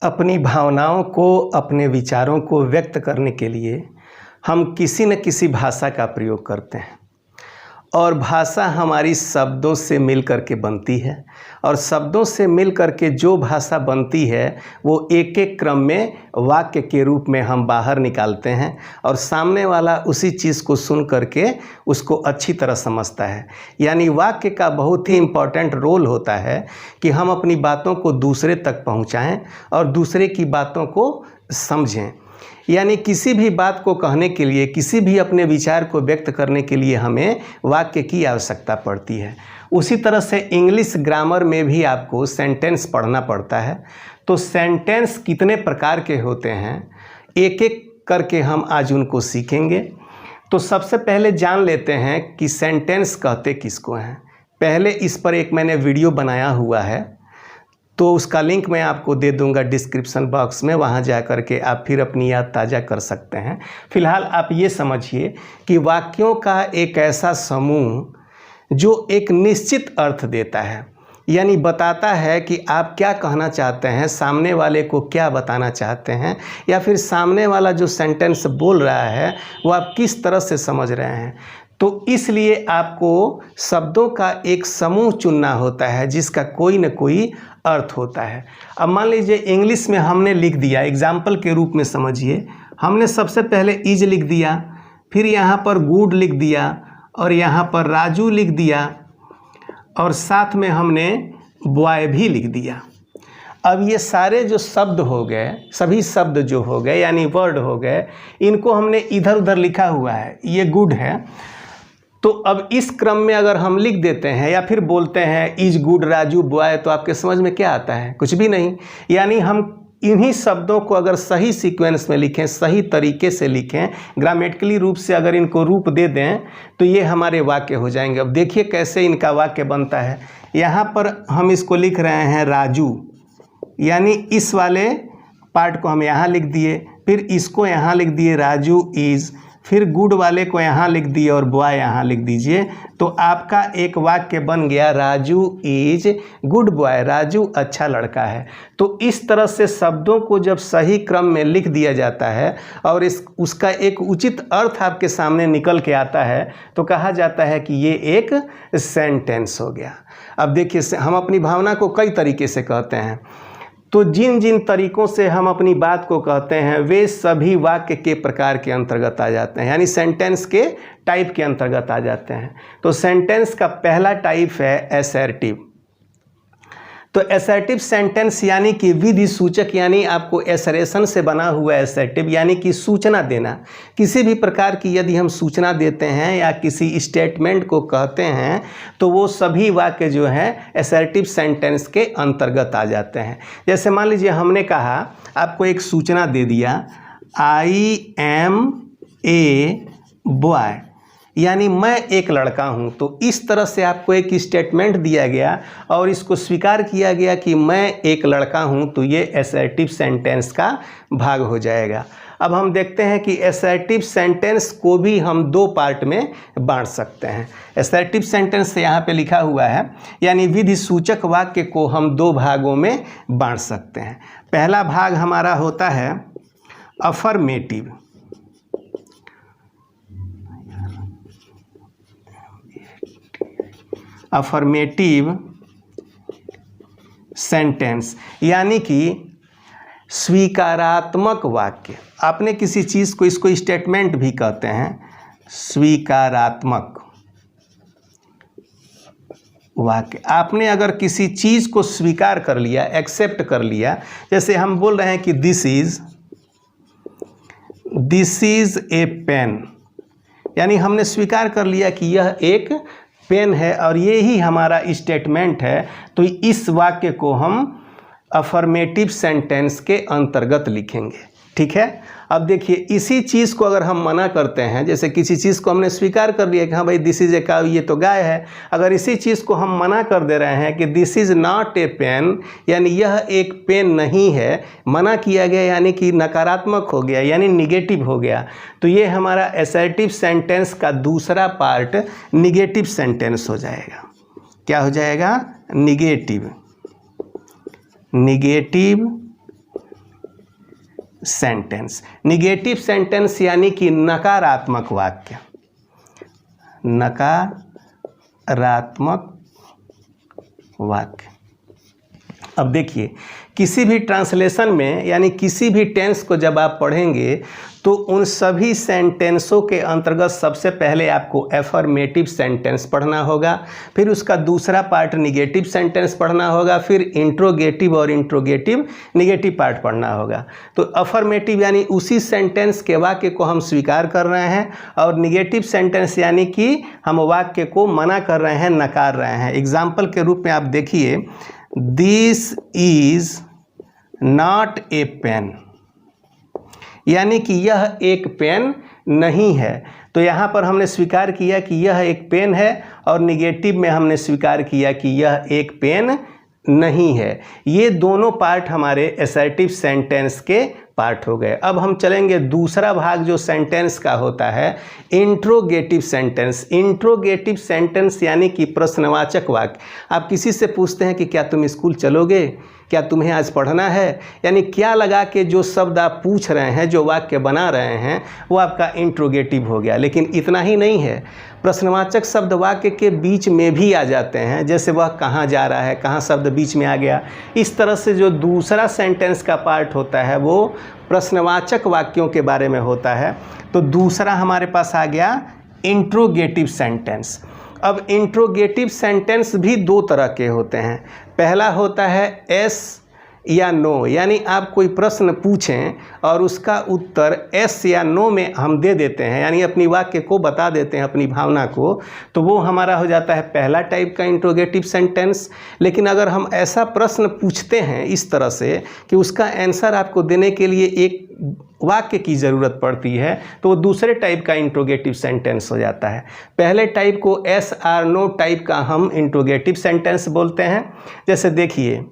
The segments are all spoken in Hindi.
अपनी भावनाओं को, अपने विचारों को व्यक्त करने के लिए हम किसी न किसी भाषा का प्रयोग करते हैं और भाषा हमारी शब्दों से मिल कर के बनती है और शब्दों से मिल कर के जो भाषा बनती है वो एक एक क्रम में वाक्य के रूप में हम बाहर निकालते हैं और सामने वाला उसी चीज़ को सुन करके उसको अच्छी तरह समझता है। यानी वाक्य का बहुत ही इम्पोर्टेंट रोल होता है कि हम अपनी बातों को दूसरे तक पहुंचाएं और दूसरे की बातों को समझें। यानी किसी भी बात को कहने के लिए, किसी भी अपने विचार को व्यक्त करने के लिए हमें वाक्य की आवश्यकता पड़ती है। उसी तरह से इंग्लिश ग्रामर में भी आपको सेंटेंस पढ़ना पड़ता है। तो सेंटेंस कितने प्रकार के होते हैं एक एक करके हम आज उनको सीखेंगे। तो सबसे पहले जान लेते हैं कि सेंटेंस कहते किसको हैं। पहले इस पर एक मैंने वीडियो बनाया हुआ है, तो उसका लिंक मैं आपको दे दूंगा डिस्क्रिप्शन बॉक्स में, वहाँ जा कर के आप फिर अपनी याद ताज़ा कर सकते हैं। फिलहाल आप ये समझिए कि वाक्यों का एक ऐसा समूह जो एक निश्चित अर्थ देता है, यानी बताता है कि आप क्या कहना चाहते हैं, सामने वाले को क्या बताना चाहते हैं, या फिर सामने वाला जो सेंटेंस बोल रहा है वो आप किस तरह से समझ रहे हैं। तो इसलिए आपको शब्दों का एक समूह चुनना होता है जिसका कोई न कोई अर्थ होता है। अब मान लीजिए इंग्लिश में हमने लिख दिया, एग्जाम्पल के रूप में समझिए, हमने सबसे पहले इज लिख दिया, फिर यहाँ पर गुड लिख दिया और यहाँ पर राजू लिख दिया और साथ में हमने बॉय भी लिख दिया। अब ये सारे जो शब्द हो गए, सभी शब्द जो हो गए यानी वर्ड हो गए, इनको हमने इधर उधर लिखा हुआ है। ये गुड है, तो अब इस क्रम में अगर हम लिख देते हैं या फिर बोलते हैं इज गुड राजू बॉय, तो आपके समझ में क्या आता है? कुछ भी नहीं। यानी हम इन्हीं शब्दों को अगर सही सीक्वेंस में लिखें, सही तरीके से लिखें, ग्रामेटिकली रूप से अगर इनको रूप दे दें तो ये हमारे वाक्य हो जाएंगे। अब देखिए कैसे इनका वाक्य बनता है। यहाँ पर हम इसको लिख रहे हैं राजू, यानी इस वाले पार्ट को हम यहाँ लिख दिए, फिर इसको यहाँ लिख दिए राजू इज़, फिर गुड वाले को यहाँ लिख दिए और बॉय यहाँ लिख दीजिए, तो आपका एक वाक्य बन गया Raju is good boy, Raju अच्छा लड़का है। तो इस तरह से शब्दों को जब सही क्रम में लिख दिया जाता है और उसका एक उचित अर्थ आपके सामने निकल के आता है तो कहा जाता है कि ये एक सेंटेंस हो गया। अब देखिए हम अपनी भावना को कई तरीके से कहते हैं, तो जिन जिन तरीकों से हम अपनी बात को कहते हैं वे सभी वाक्य के प्रकार के अंतर्गत आ जाते हैं, यानी सेंटेंस के टाइप के अंतर्गत आ जाते हैं। तो सेंटेंस का पहला टाइप है असर्टिव। तो असर्टिव सेंटेंस यानी कि विधि सूचक, यानी आपको एसरेशन से बना हुआ असर्टिव, यानी कि सूचना देना। किसी भी प्रकार की यदि हम सूचना देते हैं या किसी स्टेटमेंट को कहते हैं तो वो सभी वाक्य जो हैं असर्टिव सेंटेंस के अंतर्गत आ जाते हैं। जैसे मान लीजिए हमने कहा, आपको एक सूचना दे दिया, आई एम ए बॉय, यानी मैं एक लड़का हूं। तो इस तरह से आपको एक स्टेटमेंट दिया गया और इसको स्वीकार किया गया कि मैं एक लड़का हूं, तो ये असर्टिव सेंटेंस का भाग हो जाएगा। अब हम देखते हैं कि असर्टिव सेंटेंस को भी हम दो पार्ट में बांट सकते हैं। असर्टिव सेंटेंस यहाँ पे लिखा हुआ है, यानी विधि सूचक वाक्य को हम दो भागों में बांट सकते हैं। पहला भाग हमारा होता है अफर्मेटिव। अफर्मेटिव सेंटेंस यानी कि स्वीकारात्मक वाक्य। आपने किसी चीज़ को, इसको स्टेटमेंट भी कहते हैं, स्वीकारात्मक वाक्य। आपने अगर किसी चीज़ को स्वीकार कर लिया, एक्सेप्ट कर लिया, जैसे हम बोल रहे हैं कि दिस इज़ ए पेन, यानी हमने स्वीकार कर लिया कि यह एक पेन है और ये ही हमारा स्टेटमेंट है, तो इस वाक्य को हम अफर्मेटिव सेंटेंस के अंतर्गत लिखेंगे। ठीक है। अब देखिए इसी चीज़ को अगर हम मना करते हैं, जैसे किसी चीज़ को हमने स्वीकार कर लिया कि हाँ भाई दिस इज़ ए काउ, ये तो गाय है, अगर इसी चीज़ को हम मना कर दे रहे हैं कि this is not a pen, यानी यह एक पेन नहीं है, मना किया गया यानी कि नकारात्मक हो गया, यानी निगेटिव हो गया, तो ये हमारा असर्टिव सेंटेंस का दूसरा पार्ट निगेटिव सेंटेंस हो जाएगा। क्या हो जाएगा? Negative sentence. निगेटिव सेंटेंस यानी कि नकारात्मक वाक्य, नकारात्मक वाक्य। अब देखिए, किसी भी ट्रांसलेशन में यानी किसी भी टेंस को जब आप पढ़ेंगे तो उन सभी सेंटेंसों के अंतर्गत सबसे पहले आपको एफर्मेटिव सेंटेंस पढ़ना होगा, फिर उसका दूसरा पार्ट निगेटिव सेंटेंस पढ़ना होगा, फिर इंट्रोगेटिव और इंट्रोगेटिव निगेटिव पार्ट पढ़ना होगा। तो अफर्मेटिव यानी उसी सेंटेंस के वाक्य को हम स्वीकार कर रहे हैं, और निगेटिव सेंटेंस यानी कि हम वाक्य को मना कर रहे हैं, नकार रहे हैं। एग्जाम्पल के रूप में आप देखिए, this is not a pen, यानी कि यह एक पेन नहीं है। तो यहाँ पर हमने स्वीकार किया कि यह एक पेन है, और निगेटिव में हमने स्वीकार किया कि यह एक पेन नहीं है। ये दोनों पार्ट हमारे असर्टिव सेंटेंस के पार्ट हो गए। अब हम चलेंगे दूसरा भाग जो सेंटेंस का होता है, इंट्रोगेटिव सेंटेंस। इंट्रोगेटिव सेंटेंस यानी कि प्रश्नवाचक वाक्य। आप किसी से पूछते हैं कि क्या तुम स्कूल चलोगे, क्या तुम्हें आज पढ़ना है, यानी क्या लगा के जो शब्द आप पूछ रहे हैं, जो वाक्य बना रहे हैं, वो आपका इंट्रोगेटिव हो गया। लेकिन इतना ही नहीं है, प्रश्नवाचक शब्द वाक्य के बीच में भी आ जाते हैं, जैसे वह कहाँ जा रहा है, कहाँ शब्द बीच में आ गया। इस तरह से जो दूसरा सेंटेंस का पार्ट होता है वो प्रश्नवाचक वाक्यों के बारे में होता है। तो दूसरा हमारे पास आ गया इंट्रोगेटिव सेंटेंस। अब इंट्रोगेटिव सेंटेंस भी दो तरह के होते हैं। पहला होता है एस या नो, यानी आप कोई प्रश्न पूछें और उसका उत्तर एस या नो में हम दे देते हैं, यानी अपनी वाक्य को बता देते हैं, अपनी भावना को, तो वो हमारा हो जाता है पहला टाइप का इंट्रोगेटिव सेंटेंस। लेकिन अगर हम ऐसा प्रश्न पूछते हैं इस तरह से कि उसका आंसर आपको देने के लिए एक वाक्य की ज़रूरत पड़ती है, तो वो दूसरे टाइप का इंट्रोगेटिव सेंटेंस हो जाता है। पहले टाइप को एस आर नो टाइप का हम इंट्रोगेटिव सेंटेंस बोलते हैं। जैसे देखिए,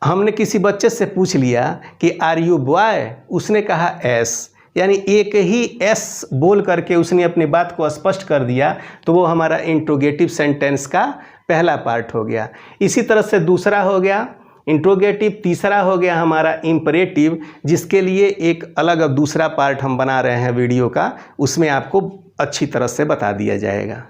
हमने किसी बच्चे से पूछ लिया कि आर यू बॉय, उसने कहा एस, यानी एक ही एस बोल करके उसने अपनी बात को स्पष्ट कर दिया, तो वो हमारा इंट्रोगेटिव सेंटेंस का पहला पार्ट हो गया। इसी तरह से दूसरा हो गया इंट्रोगेटिव। तीसरा हो गया हमारा इम्परेटिव, जिसके लिए एक अलग अब दूसरा पार्ट हम बना रहे हैं वीडियो का, उसमें आपको अच्छी तरह से बता दिया जाएगा।